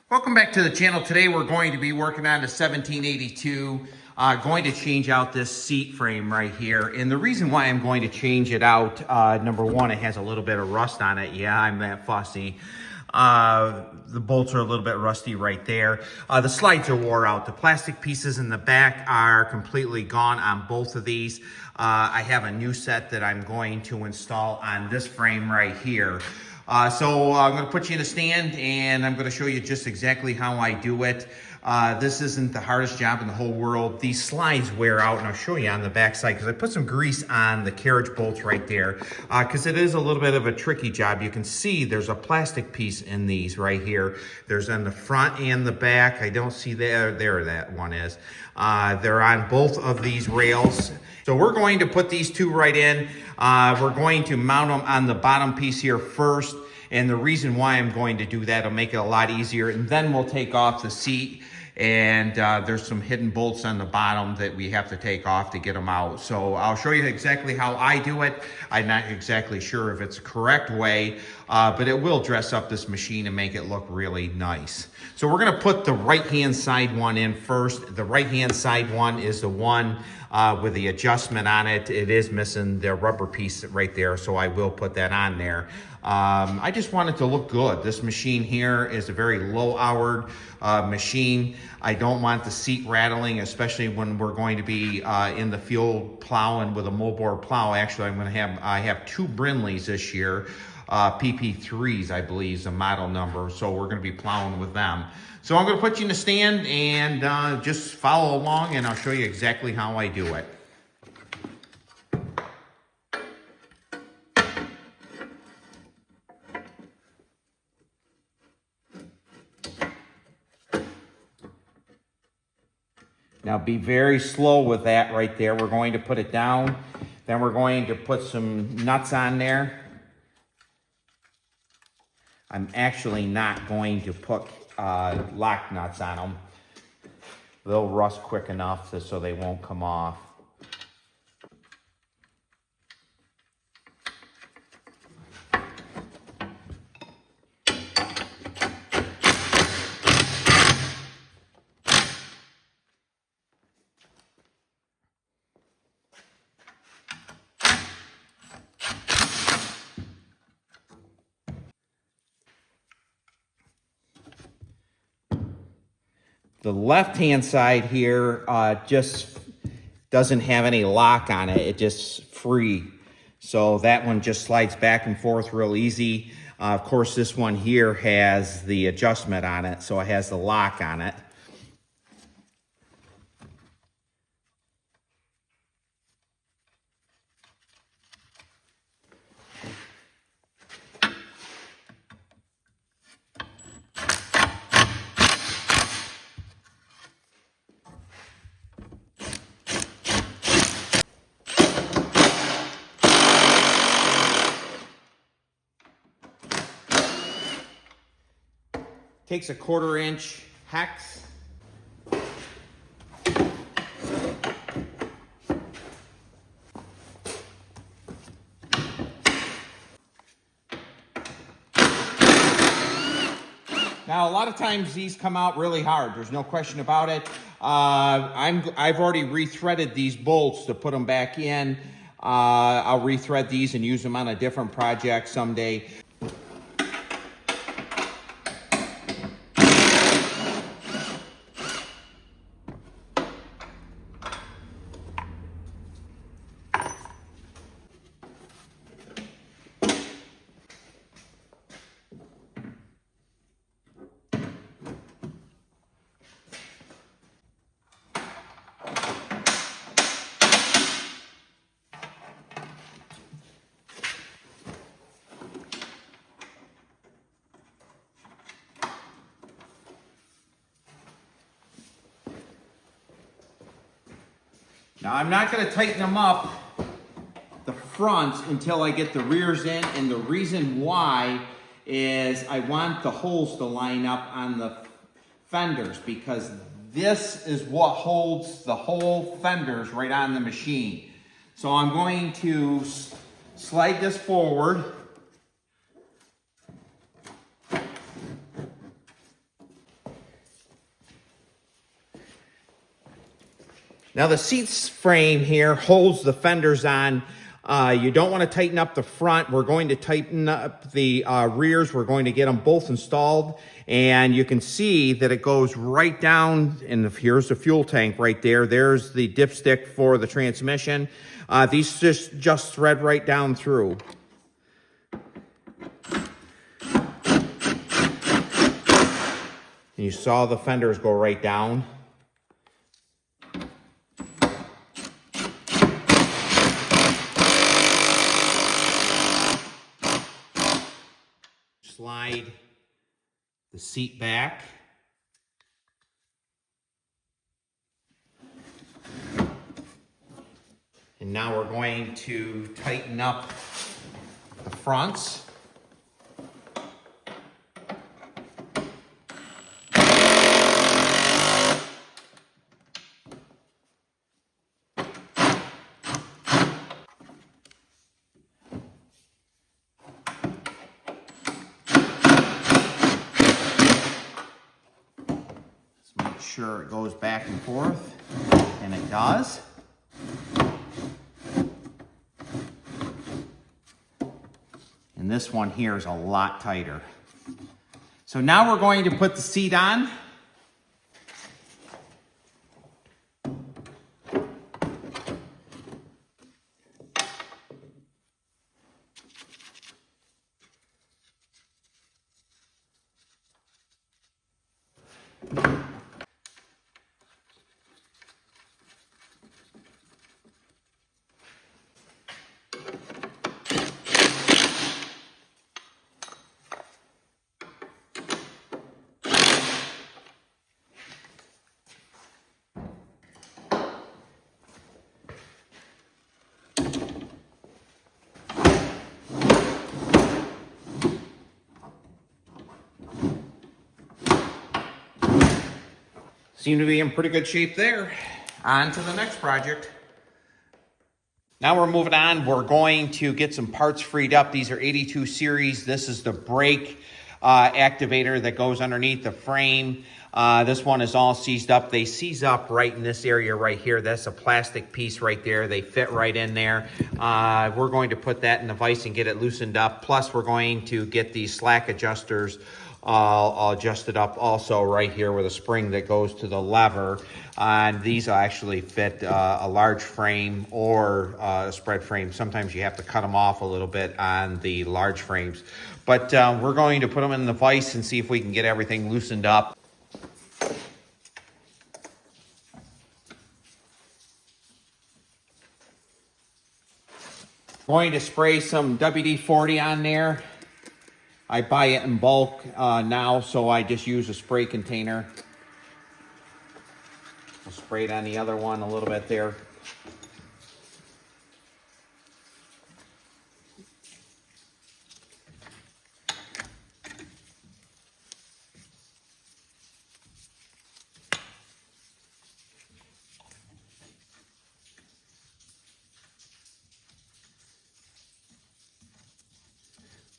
Welcome back to the channel. Today we're going to be working on the 1782. Going to change out this seat frame right here. And the reason why I'm going to change it out, number one, it has a little bit of rust on it. Yeah, I'm that fussy. The bolts are a little bit rusty right there. The slides are wore out. The plastic pieces in the back are completely gone on both of these. I have a new set that I'm going to install on this frame right here. So I'm going to put you in a stand and I'm going to show you just exactly how I do it. This isn't the hardest job in the whole world. These slides wear out, and I'll show you on the back side because I put some grease on the carriage bolts right there because it is a little bit of a tricky job. You can see there's a plastic piece in these right here. There's on the front and the back. I don't see there that one is. They're on both of these rails. So we're going to put these two right in. We're going to mount them on the bottom piece here first. And the reason why I'm going to do that will make it a lot easier. And then we'll take off the seat. And there's some hidden bolts on the bottom that we have to take off to get them out. So I'll show you exactly how I do it. I'm not exactly sure if it's the correct way, but it will dress up this machine and make it look really nice. So we're gonna put the right-hand side one in first. The right-hand side one is the one with the adjustment on it. It is missing the rubber piece right there, so I will put that on there. I just want it to look good. This machine here is a very low-hour machine. I don't want the seat rattling, especially when we're going to be in the field plowing with a moldboard plow. Actually, I have two Brinleys this year. PP3s, I believe, is the model number. So we're going to be plowing with them. So I'm going to put you in the stand and just follow along, and I'll show you exactly how I do it. Now be very slow with that right there. We're going to put it down. Then we're going to put some nuts on there. I'm actually not going to put lock nuts on them. They'll rust quick enough so they won't come off. The left-hand side here just doesn't have any lock on it. It's just free. So that one just slides back and forth real easy. Of course, this one here has the adjustment on it, so it has the lock on it. Takes a 1/4 inch hex. Now, a lot of times these come out really hard. There's no question about it. I've already rethreaded these bolts to put them back in. I'll rethread these and use them on a different project someday. Now I'm not going to tighten them up, the fronts, until I get the rears in, and the reason why is I want the holes to line up on the fenders, because this is what holds the whole fenders right on the machine. So I'm going to slide this forward. Now the seat frame here holds the fenders on. You don't want to tighten up the front. We're going to tighten up the rears. We're going to get them both installed. And you can see that it goes right down, and here's the fuel tank right there. There's the dipstick for the transmission. These just thread right down through. And you saw the fenders go right down. Slide the seat back. And now we're going to tighten up the fronts. Make sure it goes back and forth, and it does. And this one here is a lot tighter. So now we're going to put the seat on. Seem to be in pretty good shape there. On to the next project. Now we're moving on. We're going to get some parts freed up. These are 82 series. This is the brake activator that goes underneath the frame. This one is all seized up. They seize up right in this area right here. That's a plastic piece right there. They fit right in there. We're going to put that in the vise and get it loosened up. Plus, we're going to get these slack adjusters all adjusted up also right here with a spring that goes to the lever. And these actually fit a large frame or a spread frame. Sometimes you have to cut them off a little bit on the large frames. But we're going to put them in the vise and see if we can get everything loosened up. Going to spray some WD-40 on there. I buy it in bulk now, so I just use a spray container. I'll spray it on the other one a little bit there.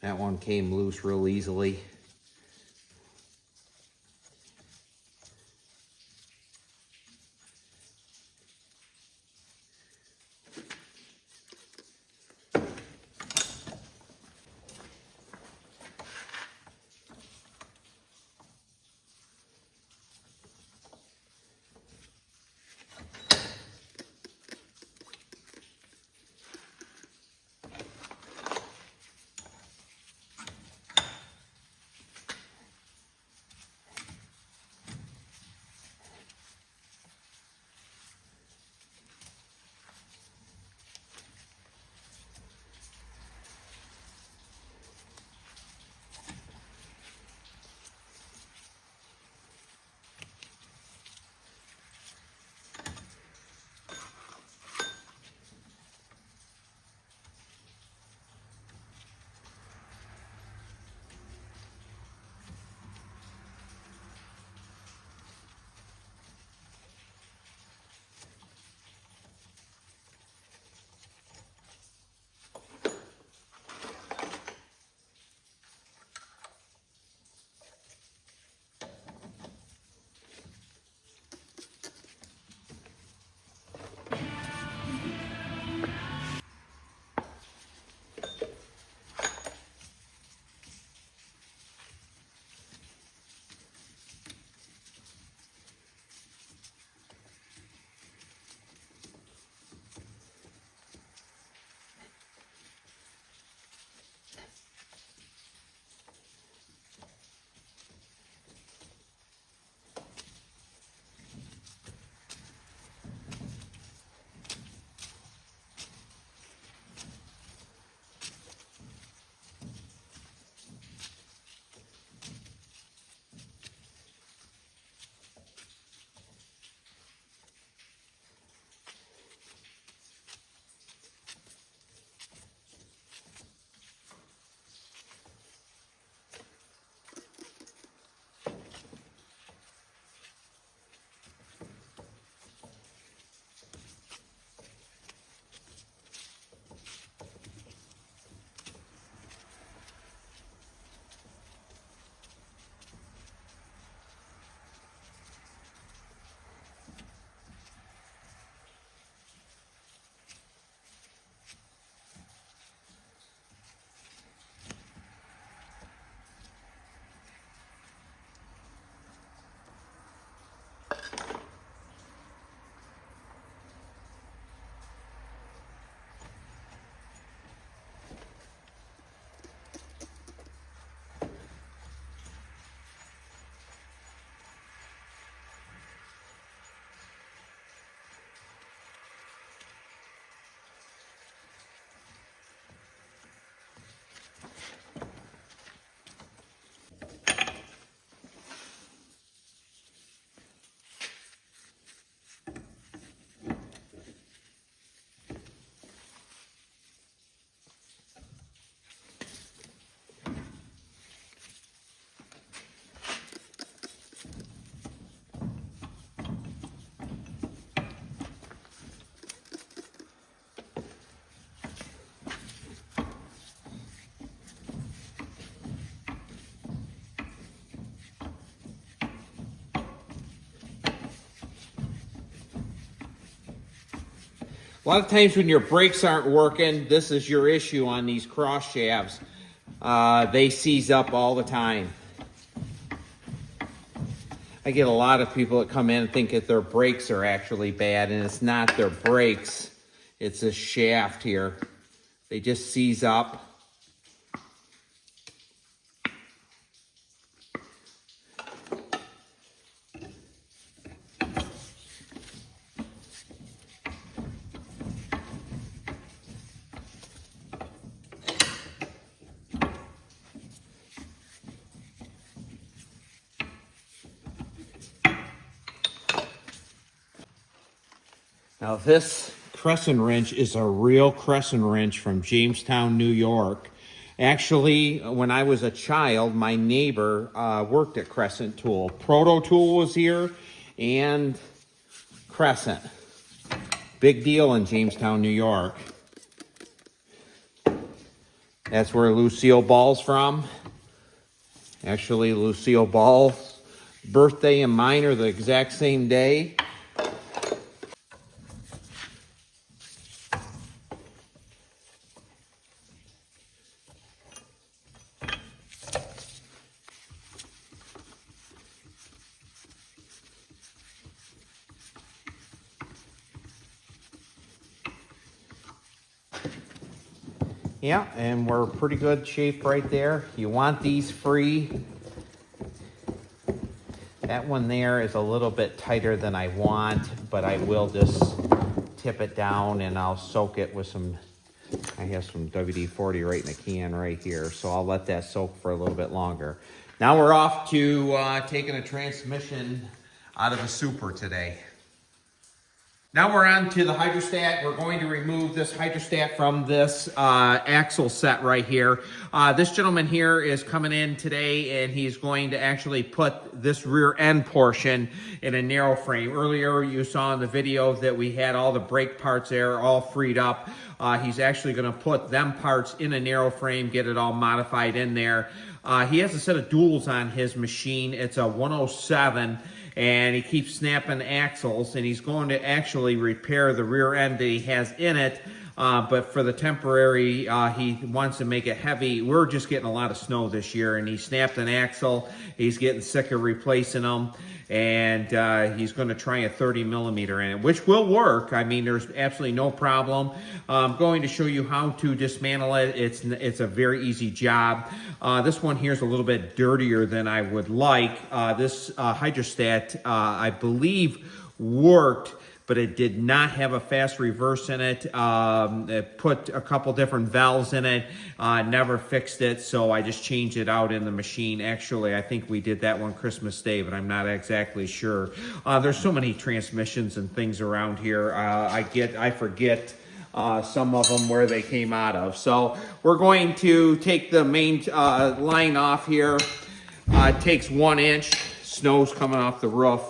That one came loose real easily. A lot of times when your brakes aren't working, this is your issue on these cross shafts. They seize up all the time. I get a lot of people that come in and think that their brakes are actually bad, and it's not their brakes. It's a shaft here. They just seize up. Now this crescent wrench is a real crescent wrench from Jamestown, New York. Actually, when I was a child, my neighbor worked at Crescent Tool. Proto Tool was here and Crescent. Big deal in Jamestown, New York. That's where Lucille Ball's from. Actually, Lucille Ball's birthday and mine are the exact same day. Yeah, and we're pretty good shape right there. You want these free. That one there is a little bit tighter than I want, but I will just tip it down and I'll soak it with some, I have some WD-40 right in the can right here, so I'll let that soak for a little bit longer. Now we're off to taking a transmission out of a super today. Now we're on to the hydrostat. We're going to remove this hydrostat from this axle set right here. This gentleman here is coming in today and he's going to actually put this rear end portion in a narrow frame. Earlier you saw in the video that we had all the brake parts there all freed up. He's actually going to put them parts in a narrow frame, get it all modified in there. He has a set of duals on his machine. It's a 107. And he keeps snapping axles, and he's going to actually repair the rear end that he has in it, but for the temporary, he wants to make it heavy. We're just getting a lot of snow this year, and he snapped an axle. He's getting sick of replacing them, and he's going to try a 30 millimeter in it, which will work. I mean, there's absolutely no problem. I'm going to show you how to dismantle it. It's a very easy job. This one here is a little bit dirtier than I would like. This hydrostat, I believe, worked, but it did not have a fast reverse in it. It put a couple different valves in it, never fixed it, so I just changed it out in the machine. Actually, I think we did that one Christmas Day, but I'm not exactly sure. There's so many transmissions and things around here. I forget some of them where they came out of. So we're going to take the main line off here. It takes 1 inch. Snow's coming off the roof.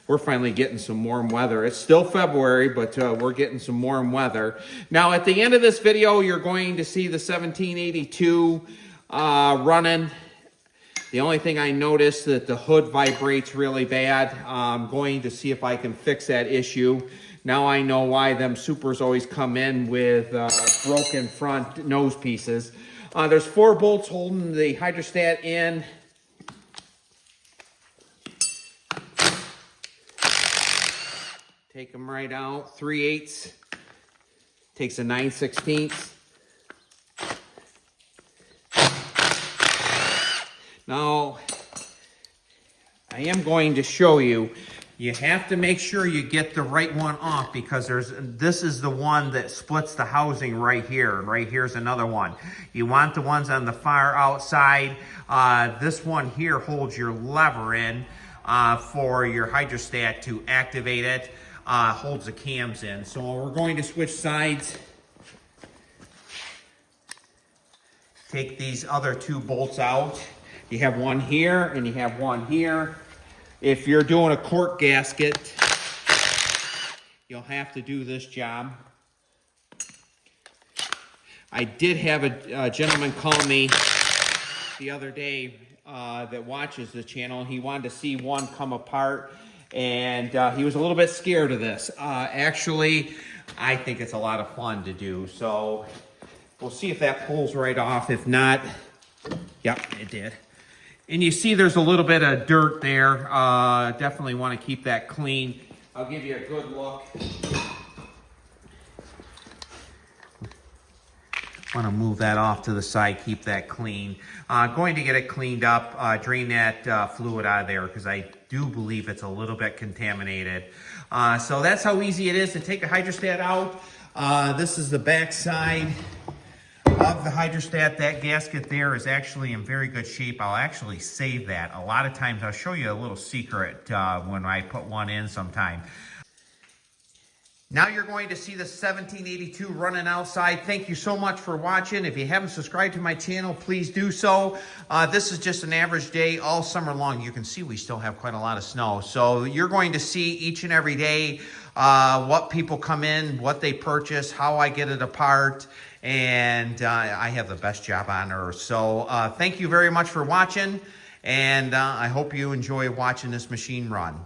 We're finally getting some warm weather. It's still February, but we're getting some warm weather. Now, at the end of this video, you're going to see the 1782 running. The only thing I noticed that the hood vibrates really bad. I'm going to see if I can fix that issue. Now I know why them supers always come in with broken front nose pieces. There's 4 bolts holding the hydrostat in. Take them right out. 3/8. Takes a 9/16. Now, I am going to show you. You have to make sure you get the right one off because this is the one that splits the housing right here. And right here's another one. You want the ones on the far outside. This one here holds your lever in for your hydrostat to activate it. Holds the cams in. So we're going to switch sides. Take these other 2 bolts out. You have one here and you have one here. If you're doing a cork gasket, you'll have to do this job. I did have a gentleman call me the other day that watches the channel. He wanted to see one come apart, and he was a little bit scared of this. Actually, I think it's a lot of fun to do. So we'll see if that pulls right off. If not, yep, it did. And you see there's a little bit of dirt there. Definitely want to keep that clean. I'll give you a good look. Want to move that off to the side, keep that clean. Going to get it cleaned up, drain that fluid out of there because I do believe it's a little bit contaminated. So that's how easy it is to take a hydrostat out. This is the back side of the hydrostat. That gasket there is actually in very good shape. I'll actually save that. A lot of times I'll show you a little secret when I put one in sometime. Now you're going to see the 1782 running outside. Thank you so much for watching. If you haven't subscribed to my channel, please do so. This is just an average day all summer long. You can see we still have quite a lot of snow. So you're going to see each and every day what people come in, what they purchase, how I get it apart. And I have the best job on earth. So thank you very much for watching. And I hope you enjoy watching this machine run.